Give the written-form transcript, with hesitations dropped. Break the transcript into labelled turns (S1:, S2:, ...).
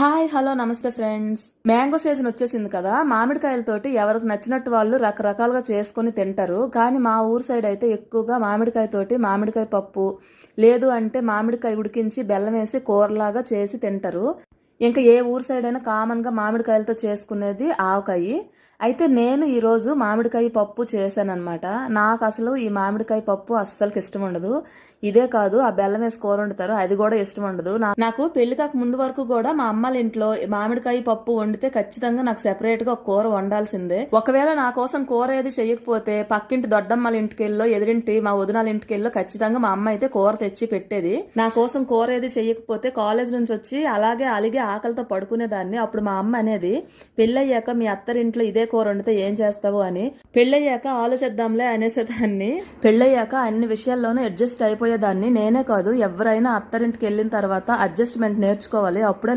S1: Hi hello నమస్తే friends. Mango season వచ్చేసింది కదా. మామిడికాయలతోటి ఎవరికి నచ్చినట్టు వాళ్ళు రకరకాలుగా చేసుకుని తింటారు. కానీ మా ఊరు సైడ్ అయితే ఎక్కువగా మామిడికాయతోటి మామిడికాయ పప్పు, లేదు అంటే మామిడికాయ ఉడికించి బెల్లం వేసి కూరలాగా చేసి తింటారు. ఇంకా ఏ ఊరు సైడ్ అయినా కామన్ గా మామిడికాయలతో చేసుకునేది ఆవకాయ. అయితే నేను ఈరోజు మామిడికాయ పప్పు చేశానమాట. నాకు అసలు ఈ మామిడికాయ పప్పు అస్సలకి ఇష్టం ఉండదు. ఇదే కాదు, ఆ బెల్లం వేసి కూర వండుతారు, అది కూడా ఇష్టం ఉండదు. నాకు పెళ్లి కాక ముందు వరకు కూడా మా అమ్మల ఇంట్లో మామిడికాయ పప్పు వండితే ఖచ్చితంగా నాకు సెపరేట్ గా ఒక కూర వండాల్సిందే. ఒకవేళ నా కోసం కూర ఏది చెయ్యకపోతే పక్కింటి దొడ్డమ్మల ఇంటికెళ్ళో ఎదురింటి మా వదినాల ఇంటికెళ్ళో ఖచ్చితంగా మా అమ్మ అయితే కూర తెచ్చి పెట్టేది. నా కోసం కూర ఏది చెయ్యకపోతే కాలేజ్ నుంచి వచ్చి అలాగే అలిగే ఆకలితో పడుకునేదాన్ని. అప్పుడు మా అమ్మ అనేది, పెళ్ళయ్యాక మీ అత్తరింట్లో ఇదే కూర వండితే ఏం చేస్తావు అని. పెళ్ళయ్యాక ఆలోచిద్దాంలే అనేసేదాన్ని. పెళ్ళయ్యాక అన్ని విషయాల్లోనూ అడ్జస్ట్ అయిపోయేదాన్ని. నేనే కాదు, ఎవరైనా అత్తరింటికి వెళ్ళిన తర్వాత అడ్జస్ట్మెంట్ నేర్చుకోవాలి. అప్పుడే